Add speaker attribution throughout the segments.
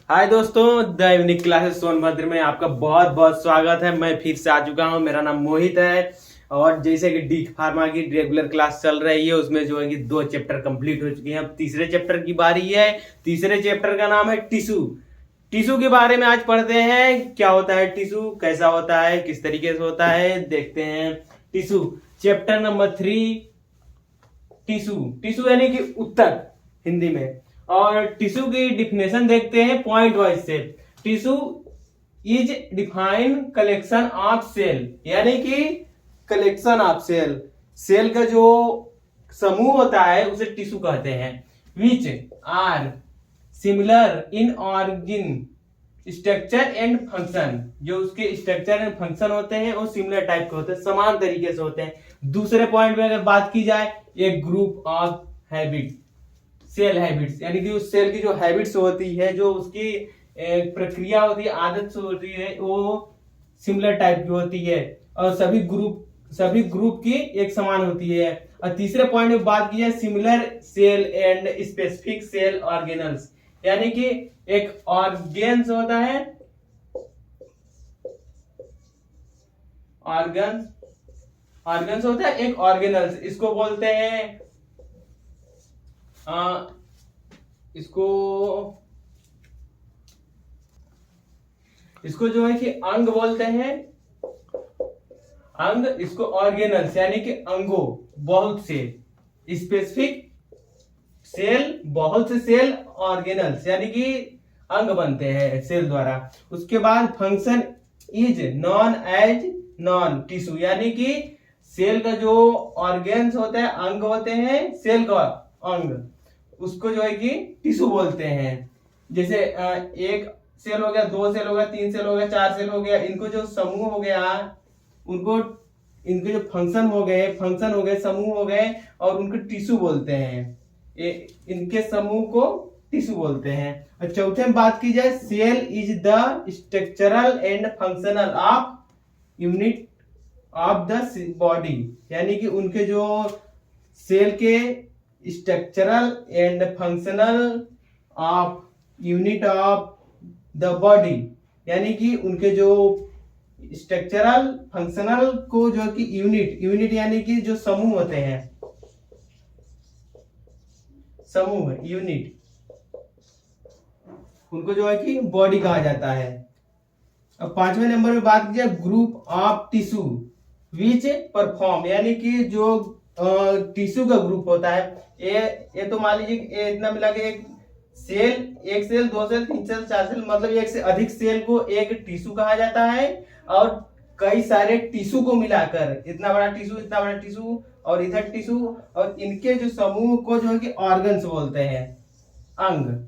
Speaker 1: हाय दोस्तों, the unique classes Sonbhadra में आपका बहुत बहुत स्वागत है। मैं फिर से आ चुका हूं। मेरा नाम मोहित है और जैसे कि डी फार्मा की रेगुलर क्लास चल रही है, उसमें जो है कि 2 चैप्टर कंप्लीट हो चुके हैं। अब तीसरे चैप्टर की बारी है। तीसरे चैप्टर का नाम है टिश्यू। टिश्यू के बारे में आज पढ़ते हैं। क्या होता है टिश्यू, कैसा होता है, किस तरीके से होता है, देखते हैं। Tissue chapter number 3, tissue. Tissue यानी कि उत्तक हिंदी में। और टिश्यू की डिफिनेशन देखते हैं पॉइंट वाइज से। Tissue is define collection of cell, यानी कि कलेक्शन ऑफ सेल, सेल का जो समूह होता है उसे टिश्यू कहते हैं। Which are similar in organ structure and function, जो उसके स्ट्रक्चर एंड फंक्शन होते हैं वो सिमिलर टाइप के होते हैं, समान तरीके से होते हैं। दूसरे पॉइंट में अगर बात की जाए, एक group of habit, cell habits, यानी कि उस सेल की जो हैबिट्स होती है, जो उसकी प्रक्रिया होती है, आदत होती है, वो सिमिलर टाइप की होती है और सभी ग्रुप की एक समान होती है। और तीसरे पॉइंट में बात की जाए, similar cell and specific cell organelles, यानी कि एक ऑर्गेन्स होता है, ऑर्गन्स होता है, एक ऑर्गेनल्स, इसको बोलते हैं इसको जो है कि अंग बोलते हैं, अंग। इसको ऑर्गेनल्स यानी कि अंगों, बहुत से, स्पेसिफिक सेल, बहुत से सेल, ऑर्गेनल्स यानी कि अंग बनते हैं सेल द्वारा। उसके बाद function is known as known tissue, यानी कि सेल का जो ऑर्गेन्स होते हैं, अंग होते हैं, सेल का अंग, उसको जो है कि टिश्यू बोलते हैं। जैसे एक सेल हो गया, 2 सेल हो गया, 3 सेल हो गया, 4 सेल हो गया, इनको जो समूह हो गया, उनको इनके जो फंक्शन हो गए, समूह हो गए, और उनको टिश्यू बोलते हैं। इनके समूह को टिश्यू बोलते हैं। और चौथे में बात की जाए, cell is the structural and functional of unit of the body, यानी कि उनके जो सेल के structural and functional of unit of the body, यानी कि उनके जो स्ट्रक्चरल फंक्शनल को जो कि यूनिट यानी कि जो समूह होते हैं, समूह यूनिट, उनको जो है कि बॉडी कहा जाता है। अब 5वें नंबर में बात की जाए, group of tissue which perform, यानी कि जो टिश्यू का ग्रुप होता है, ये तो मान लीजिए इतना मिला के एक सेल, 2 सेल, 3 सेल, 4 सेल, मतलब एक से अधिक सेल को एक टिश्यू कहा जाता है। और कई सारे टिश्यू को मिलाकर, इतना बड़ा टिश्यू और इधर टिश्यू, और इनके जो समूह को जो है कि ऑर्गन्स बोलते हैं, अंग।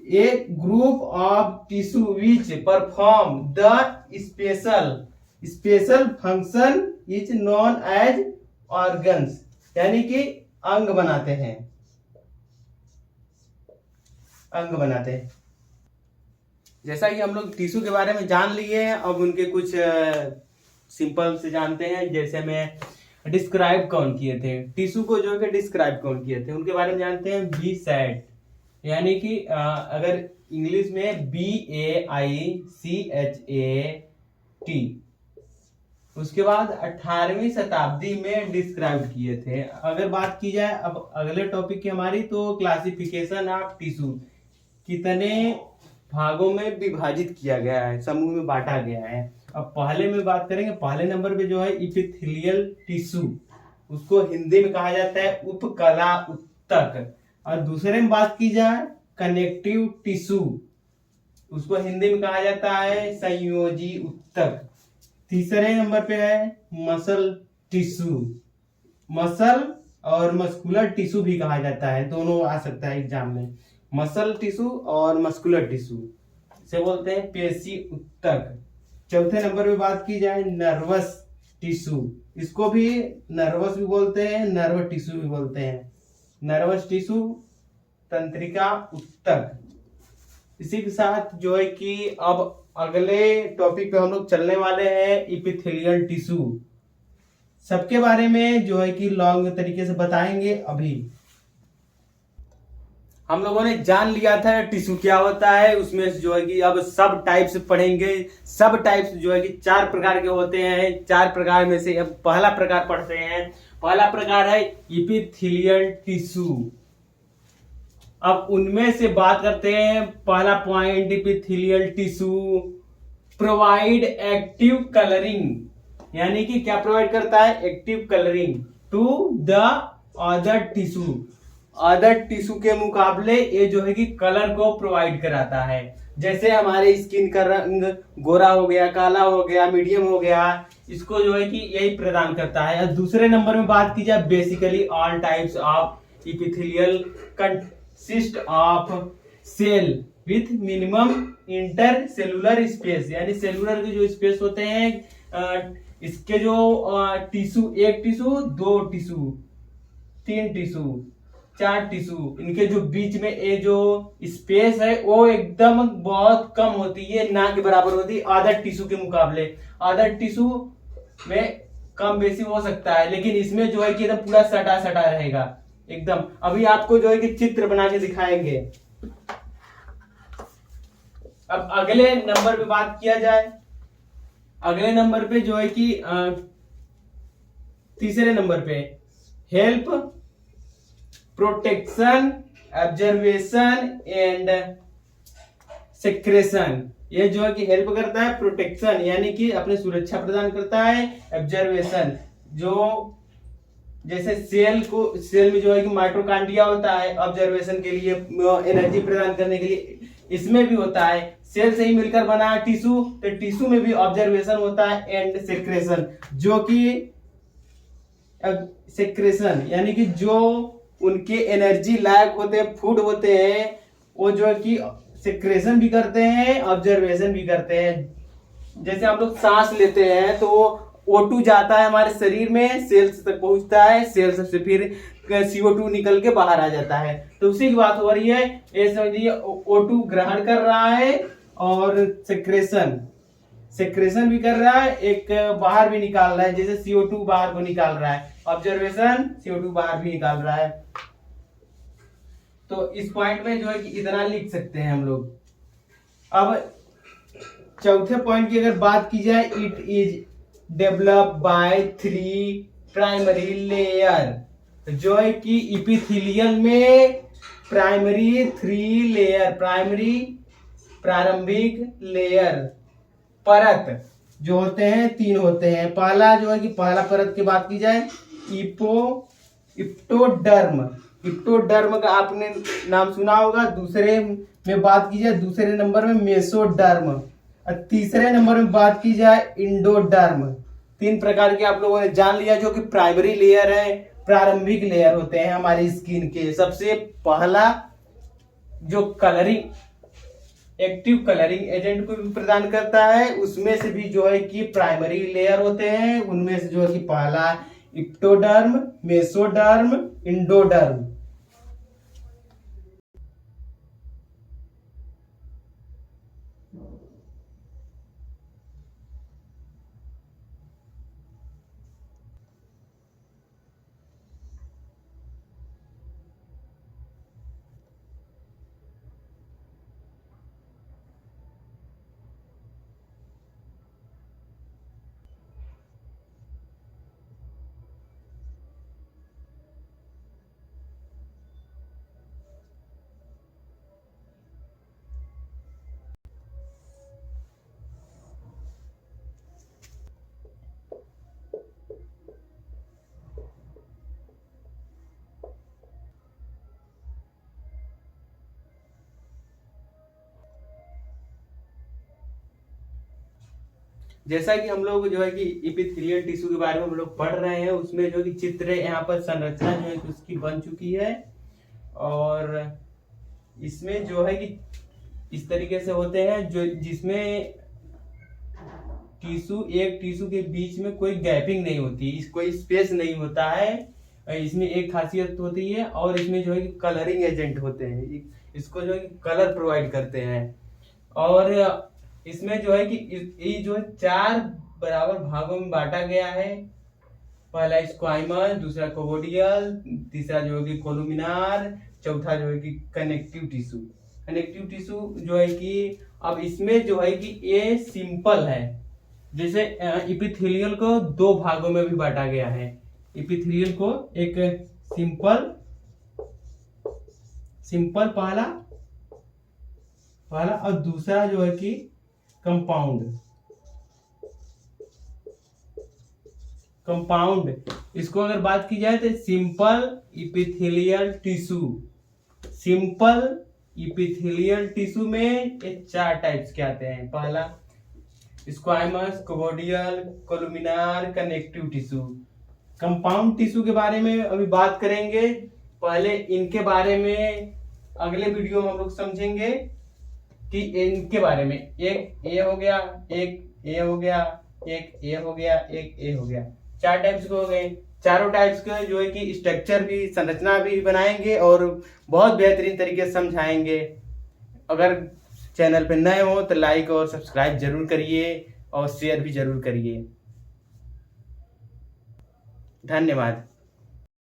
Speaker 1: A group of tissue which perform the special function is known as organs, यानी कि अंग बनाते हैं। जैसा कि हम लोग टिश्यू के बारे में जान लिए हैं, अब उनके कुछ सिंपल से जानते हैं। जैसे मैं डिस्क्राइब कौन किए थे, टिश्यू को जो है डिस्क्राइब कौन किए थे, उनके बारे में जानते हैं। बी सैट, यानी कि अगर इंग्लिश में BAICHAT। उसके बाद 18वीं शताब्दी में डिस्क्राइब किए थे। अगर बात की जाए अब अगले टॉपिक की हमारी, तो क्लासिफिकेशन ऑफ टिश्यू, कितने भागों में विभाजित किया गया है, समूह में बांटा गया है। अब पहले में बात करेंगे, पहले नंबर पे जो है इपिथेलियल टिश्यू, उसको हिंदी में कहा जाता है उपकला उत्तक। और दूसरे में बात की जाए कनेक्टिव टिश्यू, उसको हिंदी में कहा जाता है संयोजी उत्तक। तीसरे नंबर पे है मसल टिश्यू, मसल और मस्कुलर टिश्यू भी कहा जाता है, दोनों आ सकता है एग्जाम में। मसल टिश्यू और मस्कुलर टिश्यू से बोलते हैं पेशी उत्तक। चौथे नंबर पे बात की जाए नर्वस टिश्यू, इसको भी नर्वस भी बोलते हैं, नर्व टिश्यू भी बोलते हैं। नर्वस टिश्यू तंत्रिका उत्तक। इसी के साथ जो है कि अब अगले टॉपिक पे हम लोग चलने वाले हैं, इपिथेलियल टिश्यू। सबके बारे में जो है कि लॉन्ग तरीके से बताएंगे अभी। हम लोगों ने जान लिया था टिश्यू क्या होता है, उसमें से जो है कि अब सब टाइप्स पढ़ेंगे। सब टाइप्स जो है कि 4 प्रकार के होते हैं। 4 प्रकार में से अब पहला प्रकार पढ़ते हैं। पहला प्रकार है इपिथेलियल टिश्यू। अब उनमें से बात करते हैं। पहला point, epithelial tissue provide active colouring, यानी कि क्या प्रोवाइड करता है? Active colouring to the other tissue. Other tissue के मुकाबले ये जो है कि कलर को प्रोवाइड कराता है। जैसे हमारे स्किन का रंग गोरा हो गया, काला हो गया, मीडियम हो गया, इसको जो है कि यही प्रदान करता है। और दूसरे नंबर में बात की जाए, basically all types of epithelial consist of cell with minimum intercellular space, यानी सेलुलर के जो स्पेस होते हैं, इसके जो टिश्यू, एक टिश्यू, 2 टिश्यू, 3 टिश्यू, 4 टिश्यू, इनके जो बीच में ये जो स्पेस है वो एकदम बहुत कम होती है, ना के बराबर होती है अदर टिश्यू के मुकाबले। अदर टिश्यू में कम बेसी हो सकता है, लेकिन इसमें जो है कि एकदम पूरा सटा सटा रहेगा एकदम। अभी आपको जो है कि चित्र बना के दिखाएंगे। अब अगले नंबर पे बात किया जाए। अगले नंबर पे जो है कि तीसरे नंबर पे help protection, observation and secretion. ये जो है कि हेल्प करता है प्रोटेक्शन, यानी कि अपने सुरक्षा प्रदान करता है। ऑब्जर्वेशन, जो जैसे सेल में जो है कि माइटोकॉन्ड्रिया होता है ऑब्जर्वेशन के लिए, एनर्जी प्रदान करने के लिए, इसमें भी होता है। सेल से ही मिलकर बना है टिश्यू, तो टिश्यू में भी ऑब्जर्वेशन होता है एंड सेक्रेशन, जो कि सेक्रेशन यानी कि जो उनके एनर्जी लायक होते हैं, फूड होते हैं, वो जो है कि सेक्रेशन भी करते हैं, ऑब्जर्वेशन भी करते हैं। जैसे हम लोग सांस लेते हैं तो O2 जाता है हमारे शरीर में, सेल्स तक पहुंचता है, सेल्स से फिर CO2 निकल के बाहर आ जाता है। तो उसी की बात हो रही है। ये समझिए O2 ग्रहण कर रहा है और सेक्रेशन भी कर रहा है, एक बाहर भी निकाल रहा है, जैसे CO2 बाहर को निकाल रहा है, ऑब्जर्वेशन CO2 बाहर भी निकाल रहा है। तो इस पॉइंट में जो है कि इतना लिख सकते हैं हम लोग। अब चौथे पॉइंट की अगर बात की जाए, it is develop by 3 primary layer, जो है कि इपिथेलियल में प्राइमरी 3 लेयर, प्रारंभिक लेयर, परत जो होते हैं 3 होते हैं। पहला जो है कि पहला परत की बात की जाए, इप्टोडर्म। इप्टोडर्म का आपने नाम सुना होगा। दूसरे में बात की जाए, दूसरे नंबर में मेसोडर्म, और तीसरे नंबर में बात की जाए इंडोडर्म। 3 प्रकार के आप लोगों ने जान लिया, जो कि प्राइमरी लेयर है, प्रारंभिक लेयर होते हैं हमारी स्किन के। सबसे पहला जो कलरिंग, एक्टिव कलरिंग एजेंट को भी प्रदान करता है, उसमें से भी जो है कि प्राइमरी लेयर होते हैं, उनमें से जो है कि पहला इप्टोडर्म, मेसोडर्म, इंडोडर्म। जैसा कि हम लोग जो है कि इपिथेलियल टिश्यू के बारे में हम लोग पढ़ रहे हैं, उसमें जो कि चित्र यहाँ पर संरचना जो है कि उसकी बन चुकी है। और इसमें जो है कि इस तरीके से होते हैं, जो जिसमें एक टिश्यू के बीच में कोई गैपिंग नहीं होती, कोई स्पेस नहीं होता है। इसमें एक खासियत होती है, और इसमें जो है कि कलरिंग एजेंट होते हैं, इसको जो है कि कलर प्रोवाइड करते हैं। और इसमें जो है कि ये जो है 4 बराबर भागों में बांटा गया है। पहला स्क्वाइमस, दूसरा कोवोडियल, तीसरा जो है कि कोलुमिनार, चौथा जो है कि कनेक्टिव टिश्यू। कनेक्टिव टिश्यू जो है कि अब इसमें जो है कि ये सिंपल है, जैसे इपिथेलियल को दो भागों में भी बांटा गया है। इपिथेलियल को एक सिंपल पहला और दूसरा जो है कि कंपाउंड। इसको अगर बात की जाए तो सिंपल इपिथेलियल टिश्यू में ये 4 टाइप्स के आते हैं। पहला squamous, cuboidal, columnar, connective tissue. Compound tissue के बारे में अभी बात करेंगे, पहले इनके बारे में अगले वीडियो में हम लोग समझेंगे कि इनके बारे में। एक ए हो गया, एक ए हो गया, एक ए हो गया, एक ए हो गया, 4 टाइप्स के हो गए। चारों टाइप्स के जो है कि स्ट्रक्चर भी, संरचना भी बनाएंगे और बहुत बेहतरीन तरीके से समझाएंगे। अगर चैनल पे नए हो तो लाइक और सब्सक्राइब जरूर करिए और शेयर भी जरूर करिए। धन्यवाद।